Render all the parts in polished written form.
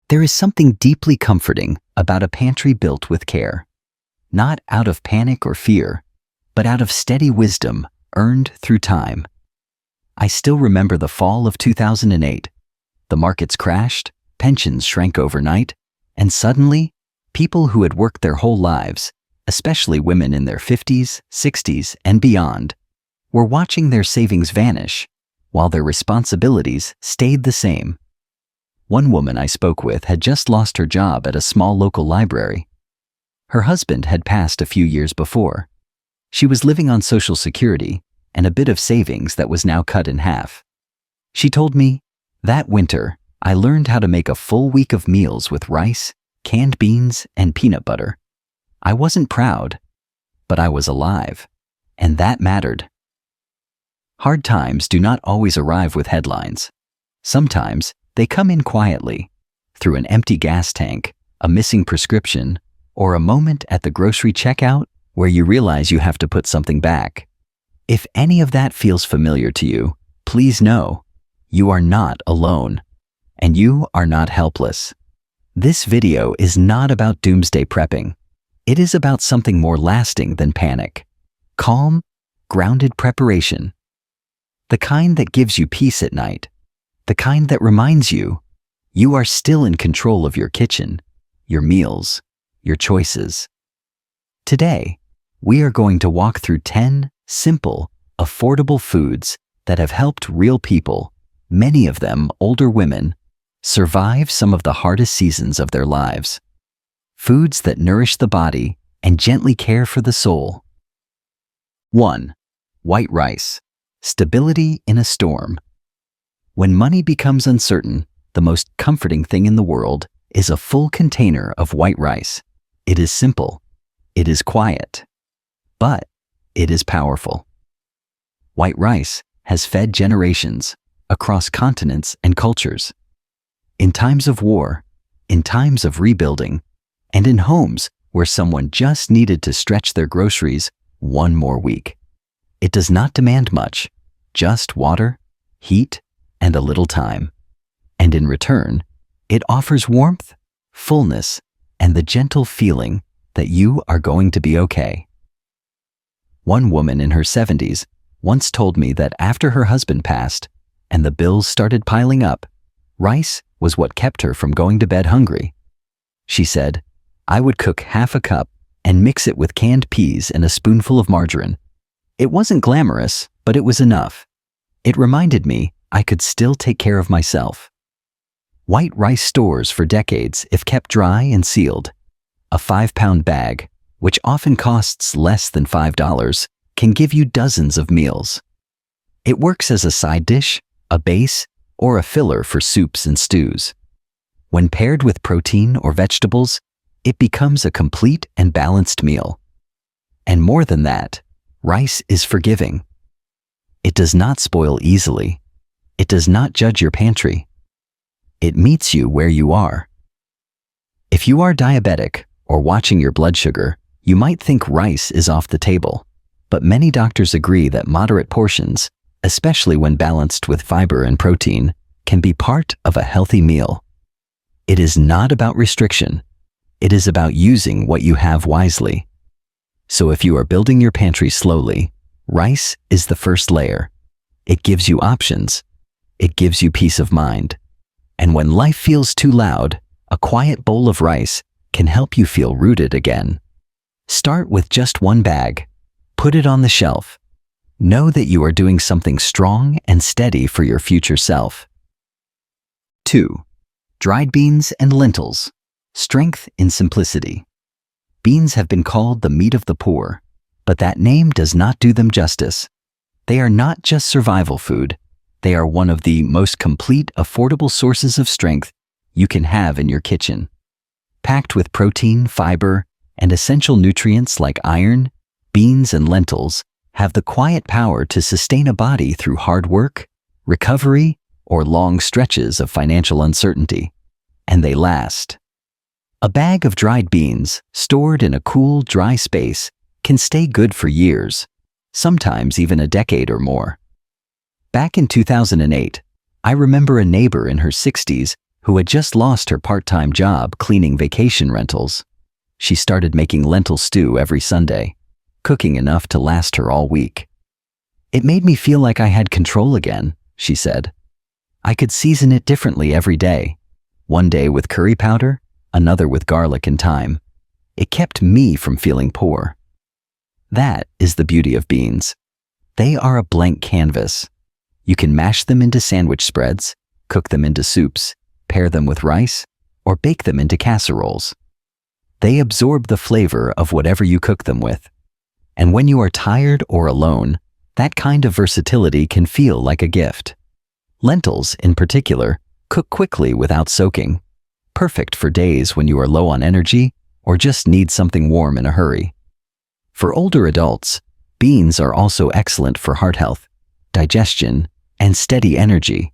There is something deeply comforting about a pantry built with care. Not out of panic or fear, but out of steady wisdom earned through time. I still remember the fall of 2008. The markets crashed, pensions shrank overnight, and suddenly, people who had worked their whole lives, especially women in their 50s, 60s, and beyond, were watching their savings vanish, while their responsibilities stayed the same. One woman I spoke with had just lost her job at a small local library. Her husband had passed a few years before. She was living on Social Security and a bit of savings that was now cut in half. She told me, "That winter, I learned how to make a full week of meals with rice, canned beans, and peanut butter. I wasn't proud, but I was alive, and that mattered." Hard times do not always arrive with headlines. Sometimes they come in quietly, through an empty gas tank, a missing prescription, or a moment at the grocery checkout where you realize you have to put something back. If any of that feels familiar to you, please know you are not alone, and you are not helpless. This video is not about doomsday prepping. It is about something more lasting than panic. Calm, grounded preparation. The kind that gives you peace at night. The kind that reminds you, you are still in control of your kitchen, your meals, your choices. Today, we are going to walk through 10 simple, affordable foods that have helped real people, many of them older women, survive some of the hardest seasons of their lives. Foods that nourish the body and gently care for the soul. 1. White rice. Stability in a storm. When money becomes uncertain, the most comforting thing in the world is a full container of white rice. It is simple. It is quiet. But it is powerful. White rice has fed generations across continents and cultures. In times of war, in times of rebuilding, and in homes where someone just needed to stretch their groceries one more week. It does not demand much, just water, heat, and a little time. And in return, it offers warmth, fullness, and the gentle feeling that you are going to be okay. One woman in her 70s once told me that after her husband passed and the bills started piling up, rice was what kept her from going to bed hungry. She said, "I would cook half a cup and mix it with canned peas and a spoonful of margarine. It wasn't glamorous, but it was enough. It reminded me I could still take care of myself." White rice stores for decades if kept dry and sealed. A 5-pound bag, which often costs less than $5, can give you dozens of meals. It works as a side dish, a base, or a filler for soups and stews. When paired with protein or vegetables, it becomes a complete and balanced meal. And more than that, rice is forgiving. It does not spoil easily. It does not judge your pantry. It meets you where you are. If you are diabetic or watching your blood sugar, you might think rice is off the table, but many doctors agree that moderate portions, especially when balanced with fiber and protein, can be part of a healthy meal. It is not about restriction. It is about using what you have wisely. So if you are building your pantry slowly, rice is the first layer. It gives you options. It gives you peace of mind. And when life feels too loud, a quiet bowl of rice can help you feel rooted again. Start with just one bag. Put it on the shelf. Know that you are doing something strong and steady for your future self. 2. Dried beans and lentils. Strength in simplicity. Beans have been called the meat of the poor, but that name does not do them justice. They are not just survival food. They are one of the most complete, affordable sources of strength you can have in your kitchen. Packed with protein, fiber, and essential nutrients like iron, beans and lentils have the quiet power to sustain a body through hard work, recovery, or long stretches of financial uncertainty. And they last. A bag of dried beans, stored in a cool, dry space, can stay good for years, sometimes even a decade or more. Back in 2008, I remember a neighbor in her 60s who had just lost her part-time job cleaning vacation rentals. She started making lentil stew every Sunday, cooking enough to last her all week. "It made me feel like I had control again," she said. "I could season it differently every day. One day with curry powder, another with garlic and thyme. It kept me from feeling poor." That is the beauty of beans. They are a blank canvas. You can mash them into sandwich spreads, cook them into soups, pair them with rice, or bake them into casseroles. They absorb the flavor of whatever you cook them with. And when you are tired or alone, that kind of versatility can feel like a gift. Lentils, in particular, cook quickly without soaking, perfect for days when you are low on energy or just need something warm in a hurry. For older adults, beans are also excellent for heart health, digestion, and steady energy.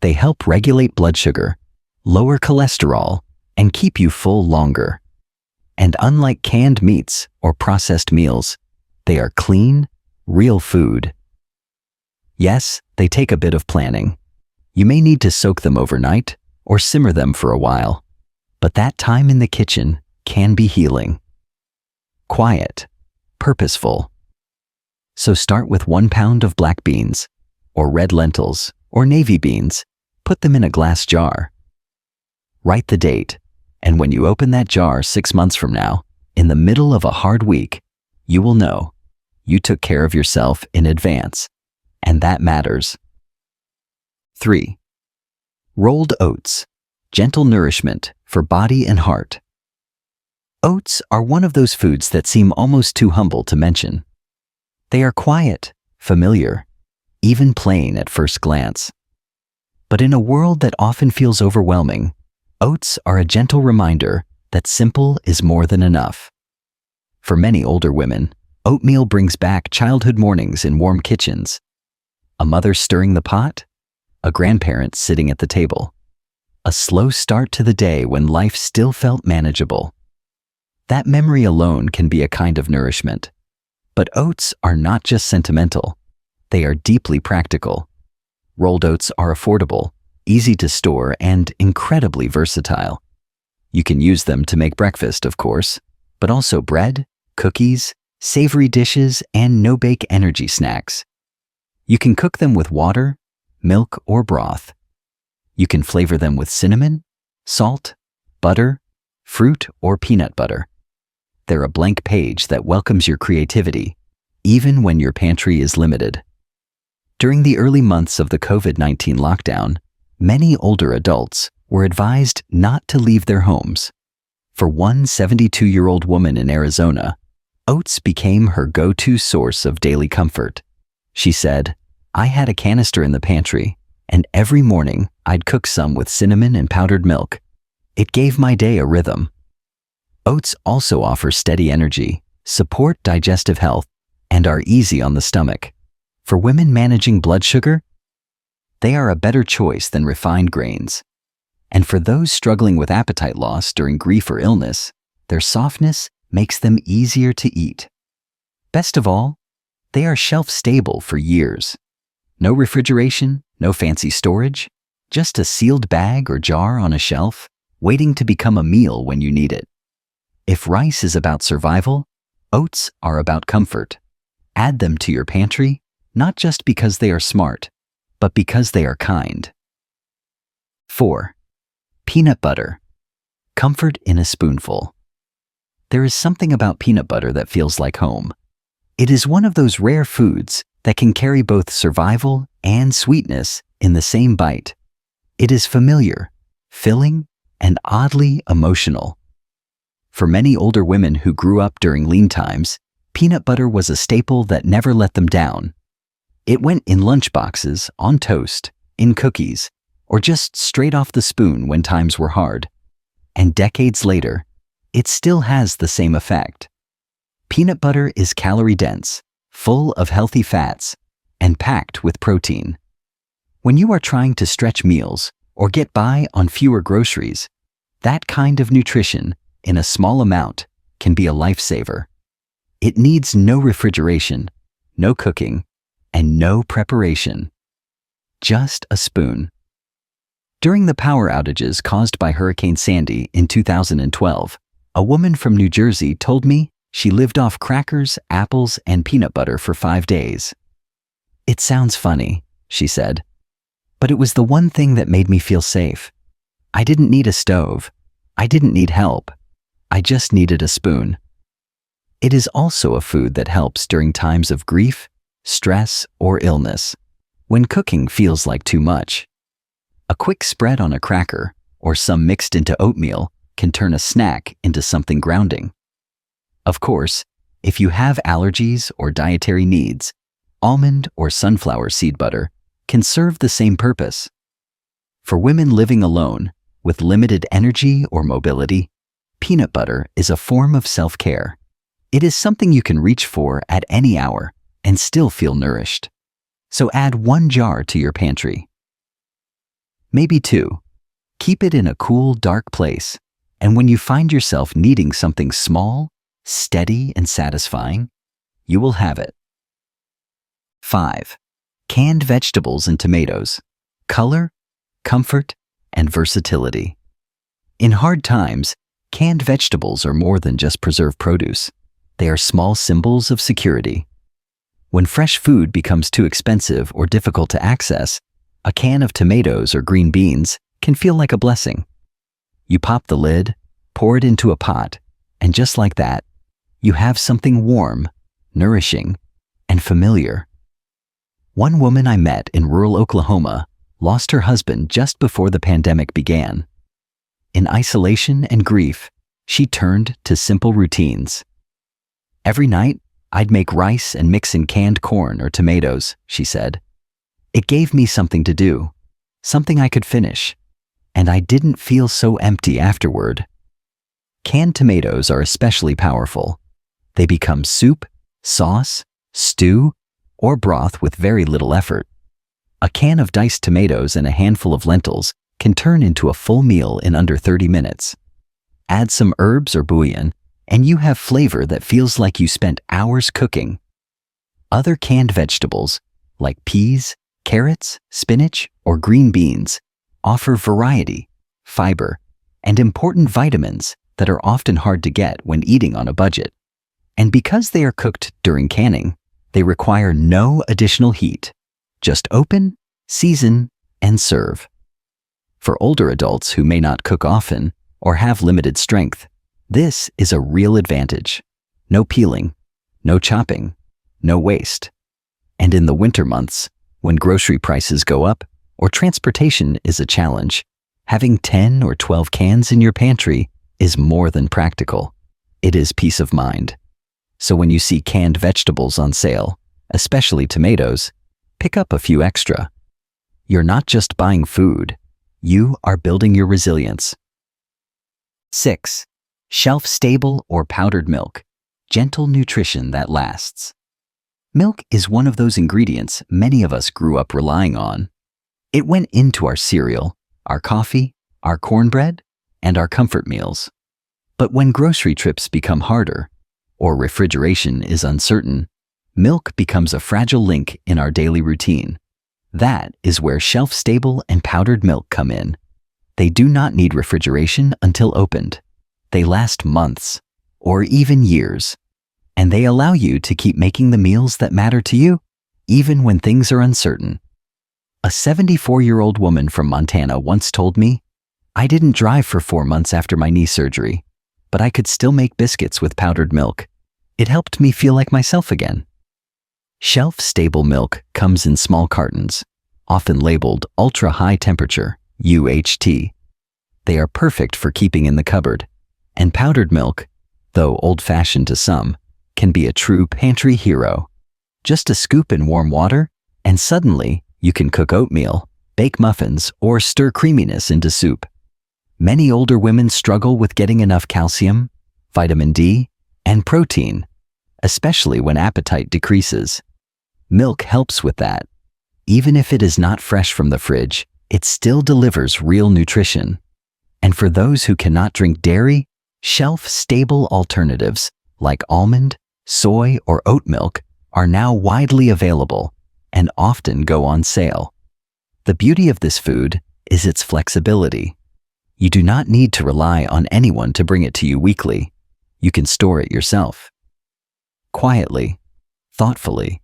They help regulate blood sugar, lower cholesterol, and keep you full longer. And unlike canned meats or processed meals, they are clean, real food. Yes, they take a bit of planning. You may need to soak them overnight or simmer them for a while, but that time in the kitchen can be healing. Quiet, purposeful. So start with 1 pound of black beans, or red lentils, or navy beans. Put them in a glass jar. Write the date, and when you open that jar 6 months from now, in the middle of a hard week, you will know you took care of yourself in advance, and that matters. 3. Rolled oats, gentle nourishment for body and heart. Oats are one of those foods that seem almost too humble to mention. They are quiet, familiar, even plain at first glance. But in a world that often feels overwhelming, oats are a gentle reminder that simple is more than enough. For many older women, oatmeal brings back childhood mornings in warm kitchens. A mother stirring the pot, a grandparent sitting at the table. A slow start to the day when life still felt manageable. That memory alone can be a kind of nourishment. But oats are not just sentimental, they are deeply practical. Rolled oats are affordable, easy to store, and incredibly versatile. You can use them to make breakfast, of course, but also bread, cookies, savory dishes, and no-bake energy snacks. You can cook them with water, milk, or broth. You can flavor them with cinnamon, salt, butter, fruit, or peanut butter. They're a blank page that welcomes your creativity, even when your pantry is limited. During the early months of the COVID-19 lockdown, many older adults were advised not to leave their homes. For one 72-year-old woman in Arizona, oats became her go-to source of daily comfort. She said, "I had a canister in the pantry, and every morning I'd cook some with cinnamon and powdered milk. It gave my day a rhythm." Oats also offer steady energy, support digestive health, and are easy on the stomach. For women managing blood sugar, they are a better choice than refined grains. And for those struggling with appetite loss during grief or illness, their softness makes them easier to eat. Best of all, they are shelf-stable for years. No refrigeration, no fancy storage, just a sealed bag or jar on a shelf, waiting to become a meal when you need it. If rice is about survival, oats are about comfort. Add them to your pantry, not just because they are smart, but because they are kind. 4. Peanut butter. Comfort in a spoonful. There is something about peanut butter that feels like home. It is one of those rare foods that can carry both survival and sweetness in the same bite. It is familiar, filling, and oddly emotional. For many older women who grew up during lean times, peanut butter was a staple that never let them down. It went in lunchboxes, on toast, in cookies, or just straight off the spoon when times were hard. And decades later, it still has the same effect. Peanut butter is calorie-dense, full of healthy fats, and packed with protein. When you are trying to stretch meals or get by on fewer groceries, that kind of nutrition, in a small amount, can be a lifesaver. It needs no refrigeration, no cooking, and no preparation. Just a spoon. During the power outages caused by Hurricane Sandy in 2012, a woman from New Jersey told me she lived off crackers, apples, and peanut butter for 5 days. "It sounds funny," she said, "but it was the one thing that made me feel safe. I didn't need a stove. I didn't need help. I just needed a spoon." It is also a food that helps during times of grief, stress, or illness, when cooking feels like too much. A quick spread on a cracker, or some mixed into oatmeal, can turn a snack into something grounding. Of course, if you have allergies or dietary needs, almond or sunflower seed butter can serve the same purpose. For women living alone, with limited energy or mobility, peanut butter is a form of self-care. It is something you can reach for at any hour and still feel nourished. So add 1 jar to your pantry. Maybe 2. Keep it in a cool, dark place, and when you find yourself needing something small, steady, and satisfying, you will have it. 5. Canned vegetables and tomatoes. Color, comfort, and versatility. In hard times, canned vegetables are more than just preserved produce. They are small symbols of security. When fresh food becomes too expensive or difficult to access, a can of tomatoes or green beans can feel like a blessing. You pop the lid, pour it into a pot, and just like that, you have something warm, nourishing, and familiar. One woman I met in rural Oklahoma lost her husband just before the pandemic began. In isolation and grief, she turned to simple routines. "Every night, I'd make rice and mix in canned corn or tomatoes," she said. "It gave me something to do, something I could finish, and I didn't feel so empty afterward." Canned tomatoes are especially powerful. They become soup, sauce, stew, or broth with very little effort. A can of diced tomatoes and a handful of lentils can turn into a full meal in under 30 minutes. Add some herbs or bouillon, and you have flavor that feels like you spent hours cooking. Other canned vegetables, like peas, carrots, spinach, or green beans, offer variety, fiber, and important vitamins that are often hard to get when eating on a budget. And because they are cooked during canning, they require no additional heat. Just open, season, and serve. For older adults who may not cook often or have limited strength, this is a real advantage. No peeling, no chopping, no waste. And in the winter months, when grocery prices go up or transportation is a challenge, having 10 or 12 cans in your pantry is more than practical. It is peace of mind. So when you see canned vegetables on sale, especially tomatoes, pick up a few extra. You're not just buying food, you are building your resilience. 6. Shelf-stable or powdered milk. Gentle nutrition that lasts. Milk is one of those ingredients many of us grew up relying on. It went into our cereal, our coffee, our cornbread, and our comfort meals. But when grocery trips become harder, or refrigeration is uncertain, milk becomes a fragile link in our daily routine. That is where shelf-stable and powdered milk come in. They do not need refrigeration until opened. They last months, or even years, and they allow you to keep making the meals that matter to you, even when things are uncertain. A 74-year-old woman from Montana once told me, "I didn't drive for 4 months after my knee surgery, but I could still make biscuits with powdered milk. It helped me feel like myself again." Shelf-stable milk comes in small cartons, often labeled ultra-high temperature, UHT. They are perfect for keeping in the cupboard, and powdered milk, though old-fashioned to some, can be a true pantry hero. Just a scoop in warm water, and suddenly you can cook oatmeal, bake muffins, or stir creaminess into soup. Many older women struggle with getting enough calcium, vitamin D, and protein, especially when appetite decreases. Milk helps with that. Even if it is not fresh from the fridge, it still delivers real nutrition. And for those who cannot drink dairy, shelf-stable alternatives like almond, soy, or oat milk are now widely available and often go on sale. The beauty of this food is its flexibility. You do not need to rely on anyone to bring it to you weekly. You can store it yourself. Quietly, thoughtfully,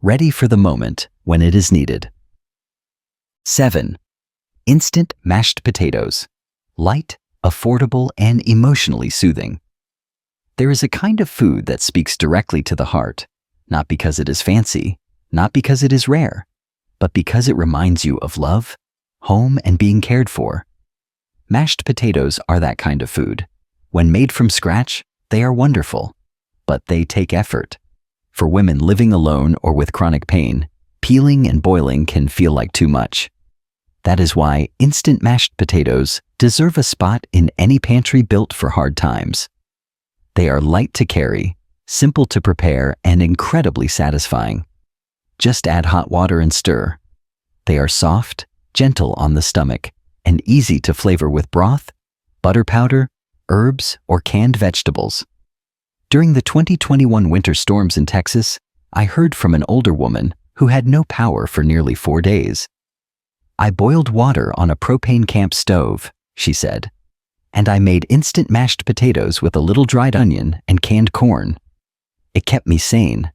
ready for the moment when it is needed. 7. Instant mashed potatoes. Light, affordable, and emotionally soothing. There is a kind of food that speaks directly to the heart, not because it is fancy, not because it is rare, but because it reminds you of love, home, and being cared for. Mashed potatoes are that kind of food. When made from scratch, they are wonderful, but they take effort. For women living alone or with chronic pain, peeling and boiling can feel like too much. That is why instant mashed potatoes deserve a spot in any pantry built for hard times. They are light to carry, simple to prepare, and incredibly satisfying. Just add hot water and stir. They are soft, gentle on the stomach, and easy to flavor with broth, butter powder, herbs, or canned vegetables. During the 2021 winter storms in Texas, I heard from an older woman who had no power for nearly 4 days. "I boiled water on a propane camp stove," she said, "and I made instant mashed potatoes with a little dried onion and canned corn. It kept me sane."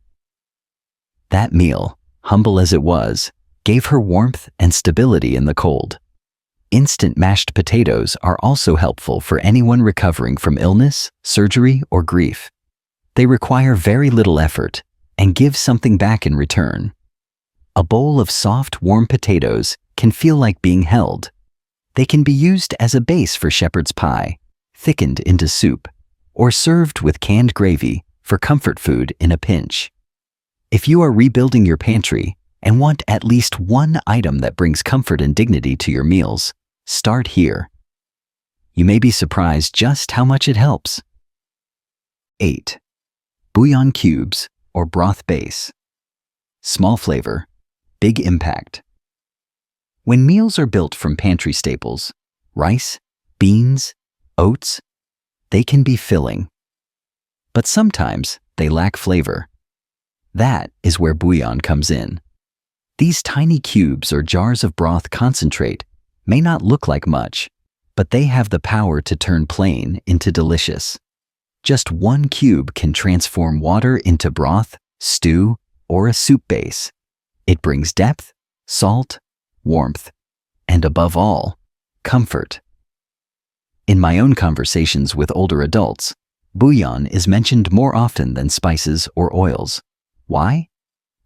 That meal, humble as it was, gave her warmth and stability in the cold. Instant mashed potatoes are also helpful for anyone recovering from illness, surgery, or grief. They require very little effort and give something back in return. A bowl of soft, warm potatoes can feel like being held. They can be used as a base for shepherd's pie, thickened into soup, or served with canned gravy for comfort food in a pinch. If you are rebuilding your pantry and want at least one item that brings comfort and dignity to your meals, start here. You may be surprised just how much it helps. 8. Buan cubes or broth base. Small flavor, big impact. When meals are built from pantry staples, rice, beans, oats, they can be filling. But sometimes they lack flavor. That is where bouillon comes in. These tiny cubes or jars of broth concentrate may not look like much, but they have the power to turn plain into delicious. Just one cube can transform water into broth, stew, or a soup base. It brings depth, salt, warmth, and above all, comfort. In my own conversations with older adults, bouillon is mentioned more often than spices or oils. Why?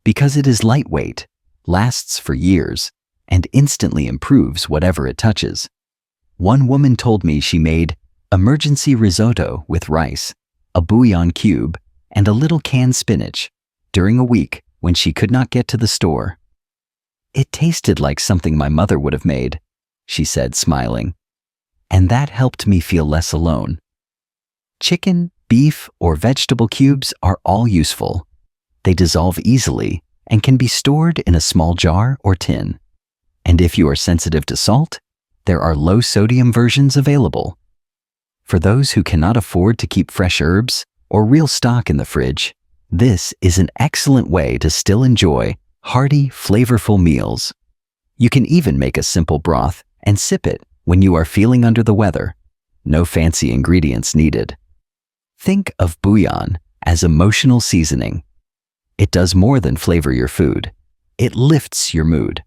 Because it is lightweight, lasts for years, and instantly improves whatever it touches. One woman told me she made emergency risotto with rice, a bouillon cube, and a little canned spinach during a week when she could not get to the store. "It tasted like something my mother would have made," she said, smiling. And that helped me feel less alone. Chicken, beef, or vegetable cubes are all useful. They dissolve easily and can be stored in a small jar or tin. And if you are sensitive to salt, there are low-sodium versions available. For those who cannot afford to keep fresh herbs or real stock in the fridge, this is an excellent way to still enjoy hearty, flavorful meals. You can even make a simple broth and sip it when you are feeling under the weather. No fancy ingredients needed. Think of bouillon as emotional seasoning. It does more than flavor your food. It lifts your mood.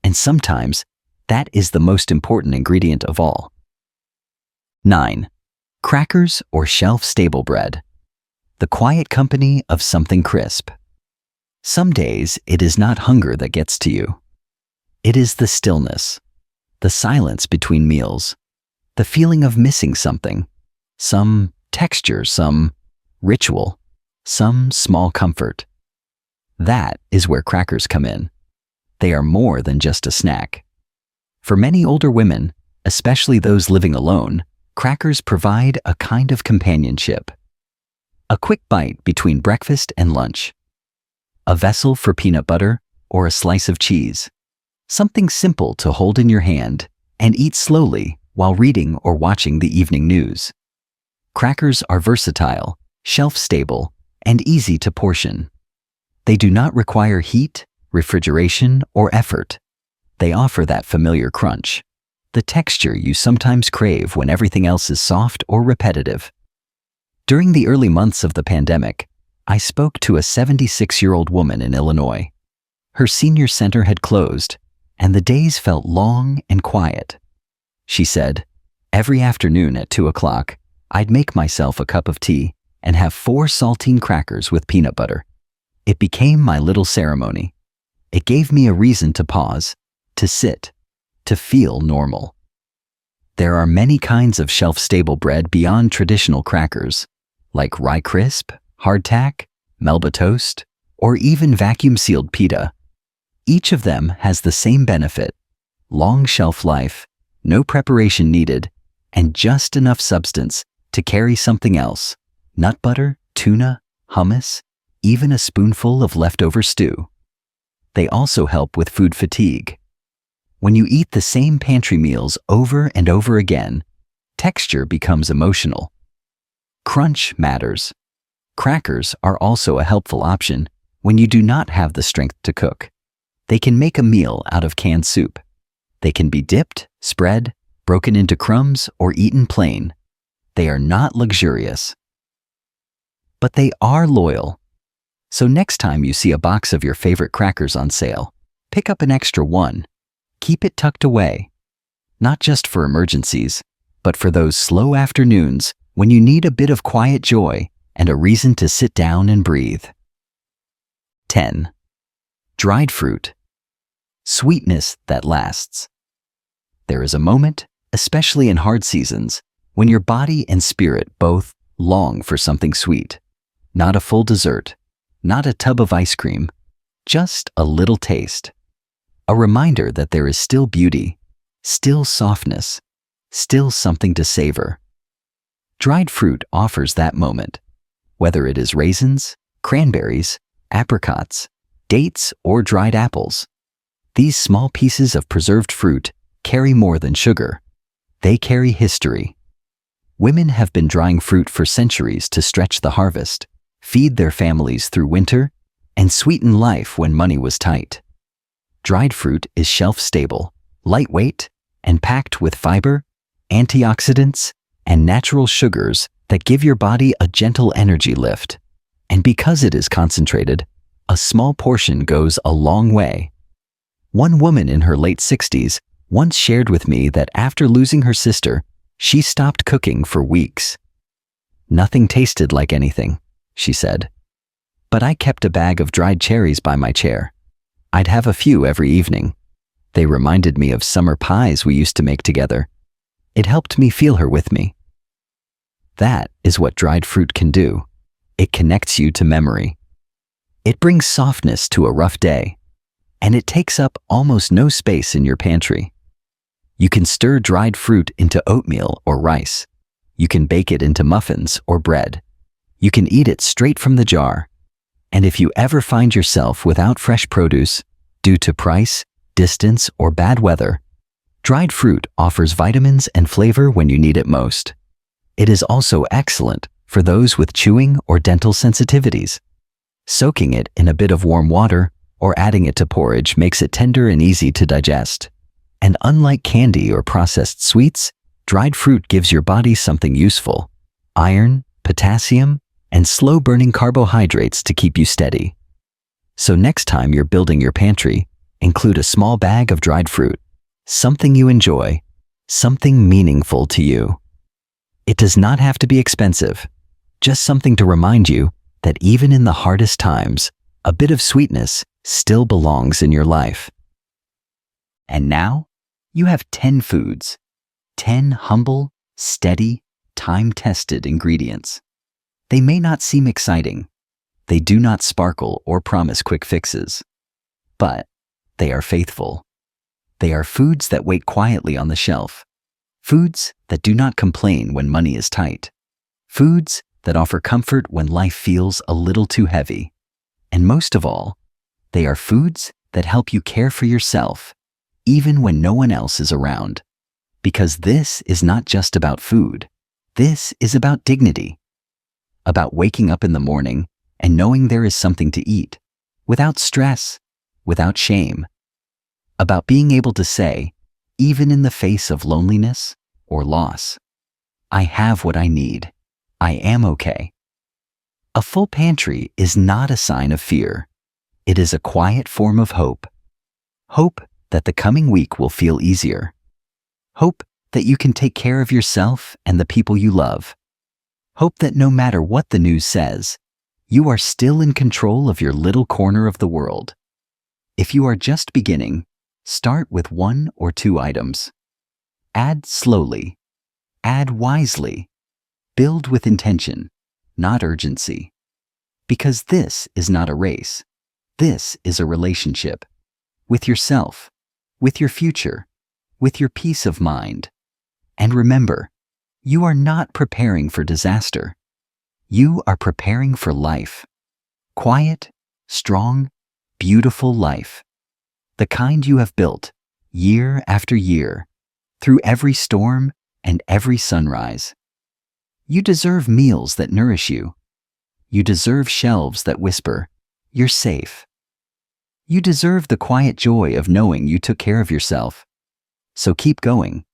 And sometimes, that is the most important ingredient of all. 9. Crackers or shelf-stable bread. The quiet company of something crisp. Some days, it is not hunger that gets to you. It is the stillness, the silence between meals, the feeling of missing something, some texture, some ritual, some small comfort. That is where crackers come in. They are more than just a snack. For many older women, especially those living alone, crackers provide a kind of companionship. A quick bite between breakfast and lunch. A vessel for peanut butter or a slice of cheese. Something simple to hold in your hand and eat slowly while reading or watching the evening news. Crackers are versatile, shelf-stable, and easy to portion. They do not require heat, refrigeration, or effort. They offer that familiar crunch, the texture you sometimes crave when everything else is soft or repetitive. During the early months of the pandemic, I spoke to a 76-year-old woman in Illinois. Her senior center had closed, and the days felt long and quiet. She said, "Every afternoon at 2 o'clock, I'd make myself a cup of tea and have 4 saltine crackers with peanut butter. It became my little ceremony. It gave me a reason to pause, to sit, to feel normal." There are many kinds of shelf-stable bread beyond traditional crackers, like rye crisp, hardtack, Melba toast, or even vacuum-sealed pita. Each of them has the same benefit: long shelf life, no preparation needed, and just enough substance to carry something else: nut butter, tuna, hummus, even a spoonful of leftover stew. They also help with food fatigue. When you eat the same pantry meals over and over again, texture becomes emotional. Crunch matters. Crackers are also a helpful option when you do not have the strength to cook. They can make a meal out of canned soup. They can be dipped, spread, broken into crumbs, or eaten plain. They are not luxurious, but they are loyal. So next time you see a box of your favorite crackers on sale, pick up an extra one. Keep it tucked away, not just for emergencies, but for those slow afternoons when you need a bit of quiet joy and a reason to sit down and breathe. 10. Dried fruit. Sweetness that lasts. There is a moment, especially in hard seasons, when your body and spirit both long for something sweet. Not a full dessert, not a tub of ice cream, just a little taste. A reminder that there is still beauty, still softness, still something to savor. Dried fruit offers that moment. Whether it is raisins, cranberries, apricots, dates, or dried apples, these small pieces of preserved fruit carry more than sugar. They carry history. Women have been drying fruit for centuries to stretch the harvest, feed their families through winter, and sweeten life when money was tight. Dried fruit is shelf-stable, lightweight, and packed with fiber, antioxidants, and natural sugars that give your body a gentle energy lift. And because it is concentrated, a small portion goes a long way. One woman in her late 60s once shared with me that after losing her sister, she stopped cooking for weeks. "Nothing tasted like anything," she said. "But I kept a bag of dried cherries by my chair. I'd have a few every evening. They reminded me of summer pies we used to make together. It helped me feel her with me." That is what dried fruit can do. It connects you to memory. It brings softness to a rough day, and it takes up almost no space in your pantry. You can stir dried fruit into oatmeal or rice. You can bake it into muffins or bread. You can eat it straight from the jar. And if you ever find yourself without fresh produce, due to price, distance, or bad weather, dried fruit offers vitamins and flavor when you need it most. It is also excellent for those with chewing or dental sensitivities. Soaking it in a bit of warm water or adding it to porridge makes it tender and easy to digest. And unlike candy or processed sweets, dried fruit gives your body something useful: iron, potassium, and slow-burning carbohydrates to keep you steady. So next time you're building your pantry, include a small bag of dried fruit, something you enjoy, something meaningful to you. It does not have to be expensive, just something to remind you that even in the hardest times, a bit of sweetness still belongs in your life. And now, you have 10 foods, 10 humble, steady, time-tested ingredients. They may not seem exciting. They do not sparkle or promise quick fixes. But they are faithful. They are foods that wait quietly on the shelf. Foods that do not complain when money is tight. Foods that offer comfort when life feels a little too heavy. And most of all, they are foods that help you care for yourself, even when no one else is around. Because this is not just about food. This is about dignity. About waking up in the morning and knowing there is something to eat, without stress, without shame. About being able to say, even in the face of loneliness or loss. I have what I need. I am okay. A full pantry is not a sign of fear. It is a quiet form of hope. Hope that the coming week will feel easier. Hope that you can take care of yourself and the people you love. Hope that no matter what the news says, you are still in control of your little corner of the world. If you are just beginning, start with 1 or 2 items. Add slowly. Add wisely. Build with intention, not urgency. Because this is not a race. This is a relationship. With yourself, with your future, with your peace of mind. And remember, you are not preparing for disaster. You are preparing for life. Quiet, strong, beautiful life. The kind you have built, year after year, through every storm and every sunrise. You deserve meals that nourish you. You deserve shelves that whisper, "You're safe." You deserve the quiet joy of knowing you took care of yourself. So keep going,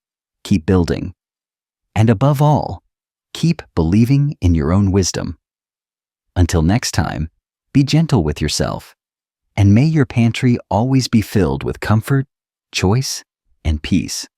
keep building, and above all, keep believing in your own wisdom. Until next time, be gentle with yourself, and may your pantry always be filled with comfort, choice, and peace.